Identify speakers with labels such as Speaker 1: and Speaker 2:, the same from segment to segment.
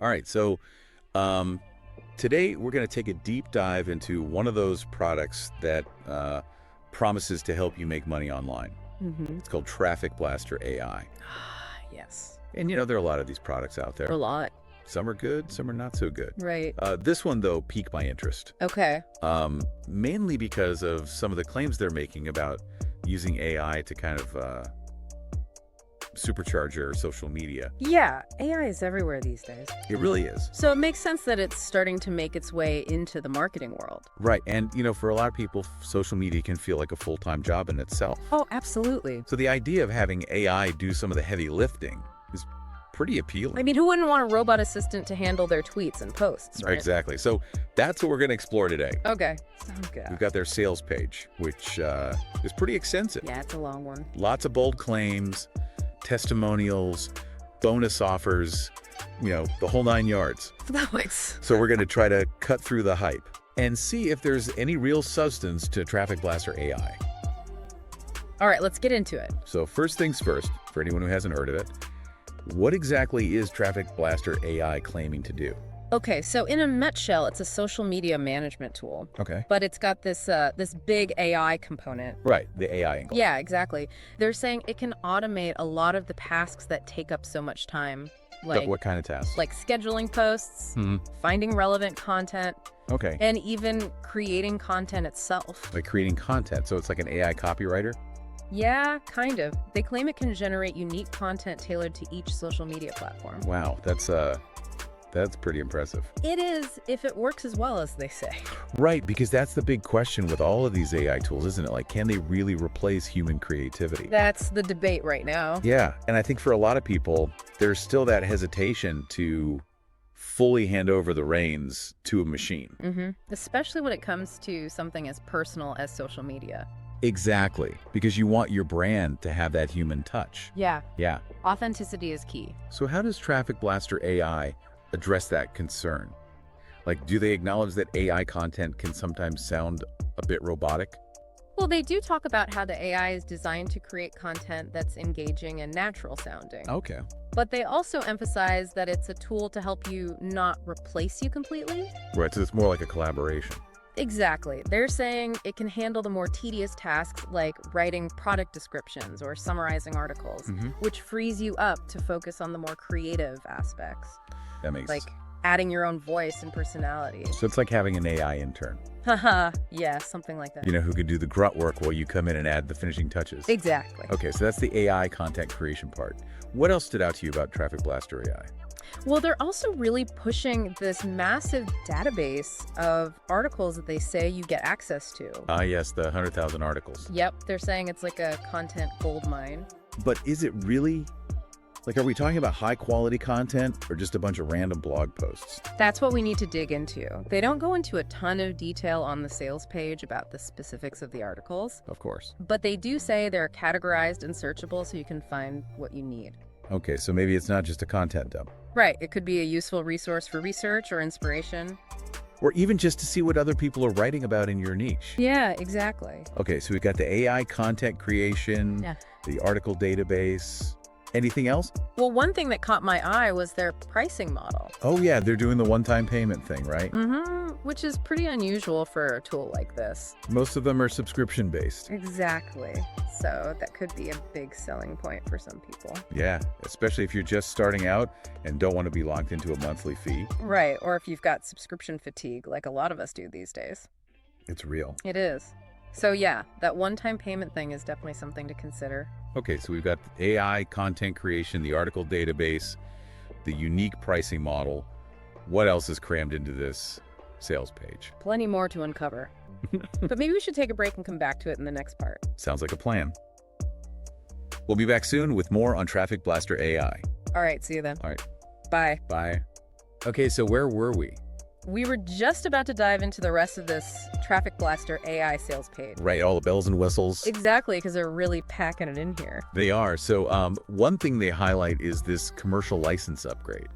Speaker 1: All right, so um, today we're going to take a deep dive into one of those products that promises to help you make money online.
Speaker 2: Mm-hmm.
Speaker 1: It's called Traffic Blaster AI.
Speaker 2: Yes.
Speaker 1: And there are a lot of these products out
Speaker 2: A
Speaker 1: there.
Speaker 2: lot.
Speaker 1: Some are good, some are not so good.
Speaker 2: Right.
Speaker 1: This one, though, piqued my interest,
Speaker 2: Okay.
Speaker 1: mainly because of some of the claims they're making about using AI to kind of supercharge your social media.
Speaker 2: Yeah, AI is everywhere these days.
Speaker 1: It really is.
Speaker 2: So it makes sense that it's starting to make its way into the marketing world.
Speaker 1: Right. And, for a lot of people, social media can feel like a full-time job in itself.
Speaker 2: Oh, absolutely.
Speaker 1: So the idea of having AI do some of the heavy lifting is pretty appealing.
Speaker 2: I mean, who wouldn't want a robot assistant to handle their tweets and posts, right?
Speaker 1: Exactly. So that's what we're going to explore today.
Speaker 2: Okay. Sounds good.
Speaker 1: We've got their sales page, which is pretty extensive.
Speaker 2: Yeah, it's a long one.
Speaker 1: Lots of bold claims, testimonials, bonus offers, the whole 9 yards.
Speaker 2: Thanks.
Speaker 1: So we're going to try to cut through the hype and see if there's any real substance to Traffic Blaster AI.
Speaker 2: All right, let's get into it.
Speaker 1: So first things first, for anyone who hasn't heard of it, what exactly is Traffic Blaster AI claiming to do?
Speaker 2: Okay, so in a nutshell, it's a social media management tool,
Speaker 1: Okay.
Speaker 2: but it's got this big AI component.
Speaker 1: Right, the AI angle.
Speaker 2: Yeah, exactly. They're saying it can automate a lot of the tasks that take up so much time, like
Speaker 1: What kind of tasks?
Speaker 2: scheduling posts,
Speaker 1: Hmm.
Speaker 2: finding relevant content,
Speaker 1: Okay.
Speaker 2: and even creating content itself.
Speaker 1: Like creating content, so it's like an AI copywriter?
Speaker 2: Yeah, kind of. They claim it can generate unique content tailored to each social media platform.
Speaker 1: Wow, that's pretty impressive.
Speaker 2: It is, if it works as well as they say.
Speaker 1: Right, because that's the big question with all of these AI tools, isn't it? Like, can they really replace human creativity?
Speaker 2: That's the debate right now.
Speaker 1: Yeah, and I think for a lot of people, there's still that hesitation to fully hand over the reins to a machine.
Speaker 2: Mm-hmm. Especially when it comes to something as personal as social media.
Speaker 1: Exactly, because you want your brand to have that human touch.
Speaker 2: Yeah,
Speaker 1: Yeah.
Speaker 2: authenticity is key.
Speaker 1: So how does Traffic Blaster AI address that concern? Like, do they acknowledge that AI content can sometimes sound a bit robotic?
Speaker 2: Well, they do talk about how the AI is designed to create content that's engaging and natural sounding.
Speaker 1: Okay.
Speaker 2: But they also emphasize that it's a tool to help you not replace you completely.
Speaker 1: Right, so it's more like a collaboration.
Speaker 2: Exactly. They're saying it can handle the more tedious tasks like writing product descriptions or summarizing articles,
Speaker 1: Mhm.
Speaker 2: which frees you up to focus on the more creative aspects,
Speaker 1: That makes
Speaker 2: like adding your own voice and personality.
Speaker 1: So it's like having an AI intern,
Speaker 2: Haha, yeah, something like that.
Speaker 1: who could do the grunt work while you come in and add the finishing touches.
Speaker 2: Exactly.
Speaker 1: Okay, so that's the AI content creation part. What else stood out to you about Traffic Blaster AI?
Speaker 2: Well, they're also really pushing this massive database of articles that they say you get access to.
Speaker 1: Ah, yes, the 100,000 articles.
Speaker 2: Yep, they're saying it's like a content gold mine.
Speaker 1: But is it really? Like, are we talking about high-quality content or just a bunch of random blog posts?
Speaker 2: That's what we need to dig into. They don't go into a ton of detail on the sales page about the specifics of the articles,
Speaker 1: Of course.
Speaker 2: but they do say they're categorized and searchable so you can find what you need.
Speaker 1: Okay, so maybe it's not just a content dump.
Speaker 2: Right, it could be a useful resource for research or inspiration.
Speaker 1: Or even just to see what other people are writing about in your niche.
Speaker 2: Yeah, exactly.
Speaker 1: Okay, so we've got the AI content creation,
Speaker 2: Yeah.
Speaker 1: the article database. Anything else?
Speaker 2: Well, one thing that caught my eye was their pricing model.
Speaker 1: Oh yeah, they're doing the one-time payment thing, right?
Speaker 2: Mm-hmm, which is pretty unusual for a tool like this.
Speaker 1: Most of them are subscription-based.
Speaker 2: Exactly. So that could be a big selling point for some people.
Speaker 1: Yeah, especially if you're just starting out and don't want to be locked into a monthly fee.
Speaker 2: Right, or if you've got subscription fatigue like a lot of us do these days.
Speaker 1: It's real.
Speaker 2: It is. So yeah, that one-time payment thing is definitely something to consider.
Speaker 1: Okay, so we've got the AI content creation, the article database, the unique pricing model. What else is crammed into this sales page?
Speaker 2: Plenty more to uncover. But maybe we should take a break and come back to it in the next part.
Speaker 1: Sounds like a plan. We'll be back soon with more on Traffic Blaster AI.
Speaker 2: All right, see you then.
Speaker 1: All right,
Speaker 2: Bye.
Speaker 1: bye. Okay, so where were we?
Speaker 2: We were just about to dive into the rest of this Traffic Blaster AI sales page.
Speaker 1: Right, all the bells and whistles.
Speaker 2: Exactly, because they're really packing it in here.
Speaker 1: They are. So one thing they highlight is this commercial license upgrade.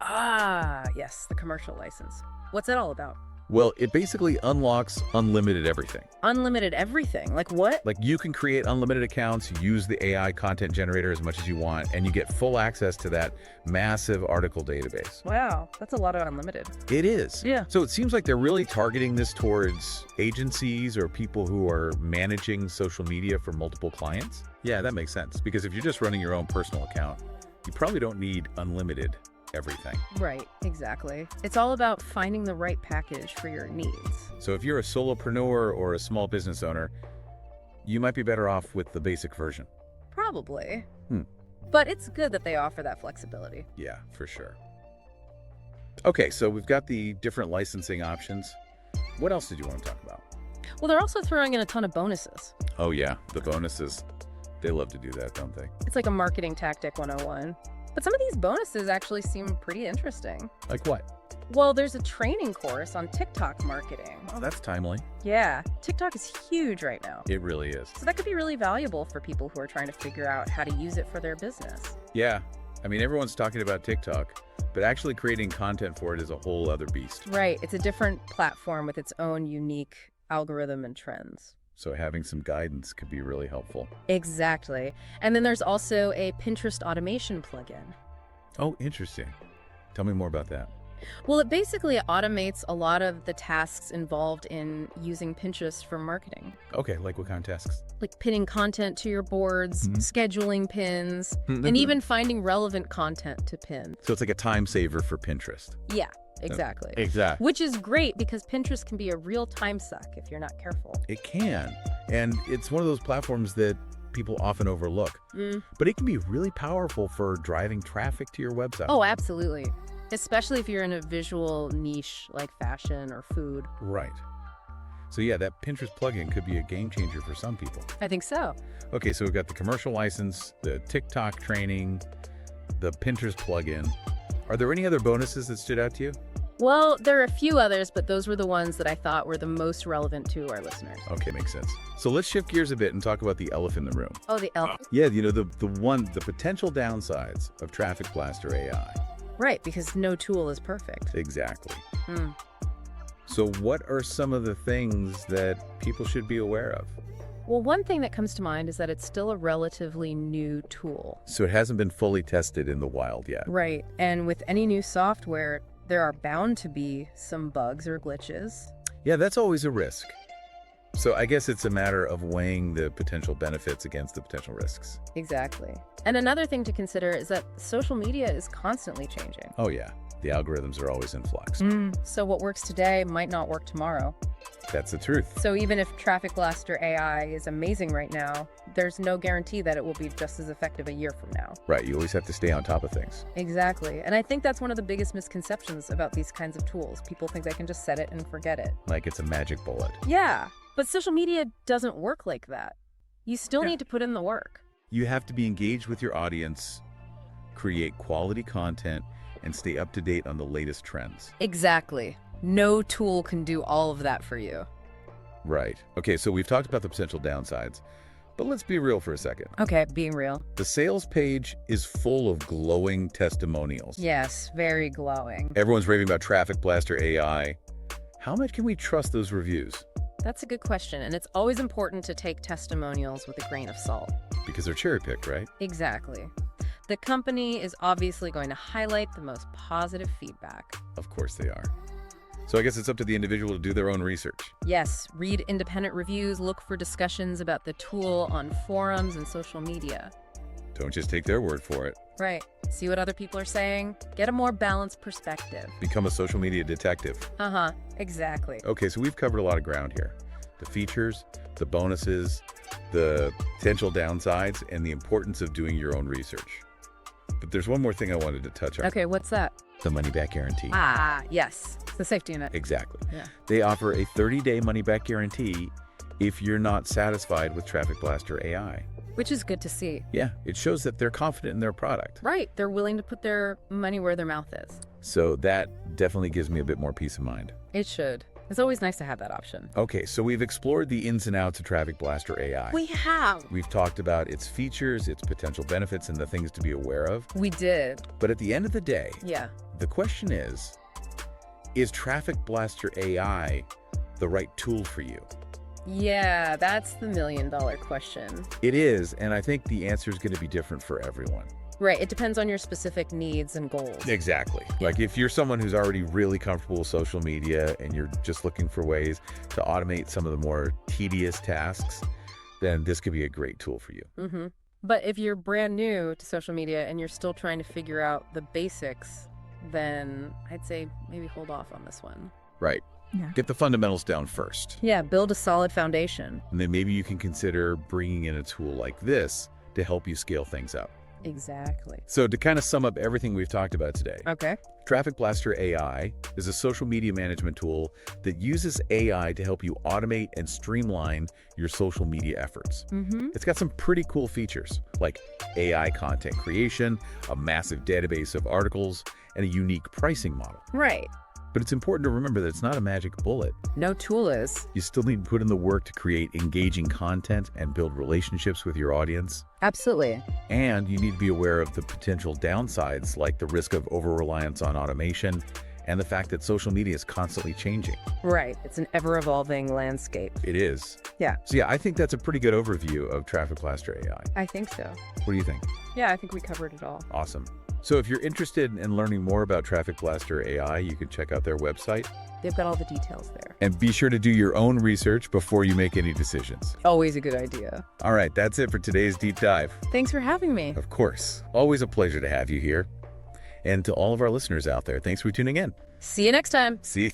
Speaker 2: Ah, yes, the commercial license. What's that all about?
Speaker 1: Well, it basically unlocks unlimited everything.
Speaker 2: Unlimited everything? Like what?
Speaker 1: Like you can create unlimited accounts, use the AI content generator as much as you want, and you get full access to that massive article database.
Speaker 2: Wow, that's a lot of unlimited.
Speaker 1: It is.
Speaker 2: Yeah.
Speaker 1: So it seems like they're really targeting this towards agencies or people who are managing social media for multiple clients. Yeah, that makes sense. Because if you're just running your own personal account, you probably don't need unlimited everything.
Speaker 2: Right, exactly. It's all about finding the right package for your needs.
Speaker 1: So if you're a solopreneur or a small business owner, you might be better off with the basic version.
Speaker 2: Probably. But it's good that they offer that flexibility.
Speaker 1: Yeah, for sure. Okay, so we've got the different licensing options. What else did you want to talk about?
Speaker 2: Well, they're also throwing in a ton of bonuses.
Speaker 1: Oh yeah, the bonuses. They love to do that, don't they?
Speaker 2: It's like a marketing tactic 101. But some of these bonuses actually seem pretty interesting.
Speaker 1: Like what?
Speaker 2: Well, there's a training course on TikTok marketing.
Speaker 1: Oh, that's timely.
Speaker 2: Yeah, TikTok is huge right now.
Speaker 1: It really is.
Speaker 2: So that could be really valuable for people who are trying to figure out how to use it for their business.
Speaker 1: Yeah. I mean, everyone's talking about TikTok, but actually creating content for it is a whole other beast.
Speaker 2: Right. It's a different platform with its own unique algorithm and trends.
Speaker 1: So having some guidance could be really helpful.
Speaker 2: Exactly. And then there's also a Pinterest automation plugin.
Speaker 1: Oh, interesting. Tell me more about that.
Speaker 2: Well, it basically automates a lot of the tasks involved in using Pinterest for marketing.
Speaker 1: Okay, like what kind of tasks?
Speaker 2: Like pinning content to your boards, scheduling pins, and even finding relevant content to pin.
Speaker 1: So it's like a time saver for Pinterest.
Speaker 2: Yeah, exactly.
Speaker 1: Exactly.
Speaker 2: Which is great because Pinterest can be a real time suck if you're not careful.
Speaker 1: It can. And it's one of those platforms that people often overlook. But it can be really powerful for driving traffic to your website.
Speaker 2: Oh, absolutely. Especially if you're in a visual niche like fashion or food.
Speaker 1: Right. So yeah, that Pinterest plugin could be a game changer for some people.
Speaker 2: I think so.
Speaker 1: Okay, so we've got the commercial license, the TikTok training, the Pinterest plugin. Are there any other bonuses that stood out to you?
Speaker 2: Well, there are a few others, but those were the ones that I thought were the most relevant to our listeners.
Speaker 1: Okay, makes sense. So let's shift gears a bit and talk about the elephant in the room.
Speaker 2: Oh, the elephant.
Speaker 1: Yeah, you know, the potential downsides of TrafficBlasterAI.
Speaker 2: Right, because no tool is perfect.
Speaker 1: Exactly. So what are some of the things that people should be aware of?
Speaker 2: Well, one thing that comes to mind is that it's still a relatively new tool.
Speaker 1: So it hasn't been fully tested in the wild yet.
Speaker 2: Right, and with any new software, there are bound to be some bugs or glitches.
Speaker 1: Yeah, that's always a risk. So I guess it's a matter of weighing the potential benefits against the potential risks.
Speaker 2: Exactly. And another thing to consider is that social media is constantly changing.
Speaker 1: Oh yeah, the algorithms are always in flux.
Speaker 2: So what works today might not work tomorrow.
Speaker 1: That's the truth.
Speaker 2: So even if TrafficBlasterAI is amazing right now, there's no guarantee that it will be just as effective a year from now.
Speaker 1: Right, you always have to stay on top of things.
Speaker 2: Exactly. And I think that's one of the biggest misconceptions about these kinds of tools. People think they can just set it and forget it.
Speaker 1: Like it's a magic bullet.
Speaker 2: Yeah, but social media doesn't work like that. You still need to put in the work.
Speaker 1: You have to be engaged with your audience, create quality content, and stay up to date on the latest trends.
Speaker 2: Exactly. No tool can do all of that for you.
Speaker 1: Right. Okay, so we've talked about the potential downsides, but let's be real for a second.
Speaker 2: Okay, being real.
Speaker 1: The sales page is full of glowing testimonials.
Speaker 2: Yes, very glowing.
Speaker 1: Everyone's raving about TrafficBlasterAI. How much can we trust those reviews?
Speaker 2: That's a good question, and it's always important to take testimonials with a grain of salt.
Speaker 1: Because they're cherry-picked, right?
Speaker 2: Exactly. The company is obviously going to highlight the most positive feedback.
Speaker 1: Of course they are. So I guess it's up to the individual to do their own research.
Speaker 2: Yes, read independent reviews, look for discussions about the tool on forums and social media.
Speaker 1: Don't just take their word for it.
Speaker 2: Right. See what other people are saying. Get a more balanced perspective.
Speaker 1: Become a social media detective.
Speaker 2: Exactly.
Speaker 1: Okay, so we've covered a lot of ground here. The features, the bonuses, the potential downsides, and the importance of doing your own research. But there's one more thing I wanted to touch on.
Speaker 2: Okay, what's that?
Speaker 1: The money-back guarantee.
Speaker 2: Ah, yes. The safety net.
Speaker 1: Exactly.
Speaker 2: Yeah.
Speaker 1: They offer a 30-day money-back guarantee if you're not satisfied with TrafficBlasterAI.
Speaker 2: Which is good to see.
Speaker 1: Yeah, it shows that they're confident in their product.
Speaker 2: Right. They're willing to put their money where their mouth is.
Speaker 1: So that definitely gives me a bit more peace of mind.
Speaker 2: It should. It's always nice to have that option.
Speaker 1: Okay, so we've explored the ins and outs of TrafficBlasterAI.
Speaker 2: We have.
Speaker 1: We've talked about its features, its potential benefits, and the things to be aware of.
Speaker 2: We did.
Speaker 1: But at the end of the day,
Speaker 2: Yeah.
Speaker 1: the question is is Traffic Blaster AI the right tool for you?
Speaker 2: Yeah, that's the million-dollar question.
Speaker 1: It is, and I think the answer is going to be different for everyone.
Speaker 2: Right, it depends on your specific needs and goals.
Speaker 1: Exactly. Like if you're someone who's already really comfortable with social media and you're just looking for ways to automate some of the more tedious tasks, then this could be a great tool for you.
Speaker 2: But if you're brand new to social media and you're still trying to figure out the basics, then I'd say maybe hold off on this one.
Speaker 1: Right.
Speaker 2: Yeah.
Speaker 1: Get the fundamentals down first.
Speaker 2: Yeah, build a solid foundation.
Speaker 1: And then maybe you can consider bringing in a tool like this to help you scale things up.
Speaker 2: Exactly.
Speaker 1: So to kind of sum up everything we've talked about today,
Speaker 2: Okay.
Speaker 1: Traffic Blaster AI is a social media management tool that uses AI to help you automate and streamline your social media efforts. It's got some pretty cool features like AI content creation, a massive database of articles, and a unique pricing model.
Speaker 2: Right.
Speaker 1: But it's important to remember that it's not a magic bullet.
Speaker 2: No tool is.
Speaker 1: You still need to put in the work to create engaging content and build relationships with your audience.
Speaker 2: Absolutely.
Speaker 1: And you need to be aware of the potential downsides, like the risk of over-reliance on automation and the fact that social media is constantly changing.
Speaker 2: Right. It's an ever-evolving landscape.
Speaker 1: It is.
Speaker 2: Yeah.
Speaker 1: So yeah, I think that's a pretty good overview of Traffic Blaster AI.
Speaker 2: I think so.
Speaker 1: What do you think?
Speaker 2: Yeah, I think we covered it all.
Speaker 1: Awesome. So if you're interested in learning more about Traffic Blaster AI, you can check out their website.
Speaker 2: They've got all the details there.
Speaker 1: And be sure to do your own research before you make any decisions.
Speaker 2: Always a good idea.
Speaker 1: All right, that's it for today's deep dive.
Speaker 2: Thanks for having me.
Speaker 1: Of course. Always a pleasure to have you here. And to all of our listeners out there, thanks for tuning in.
Speaker 2: See you next time.
Speaker 1: See you.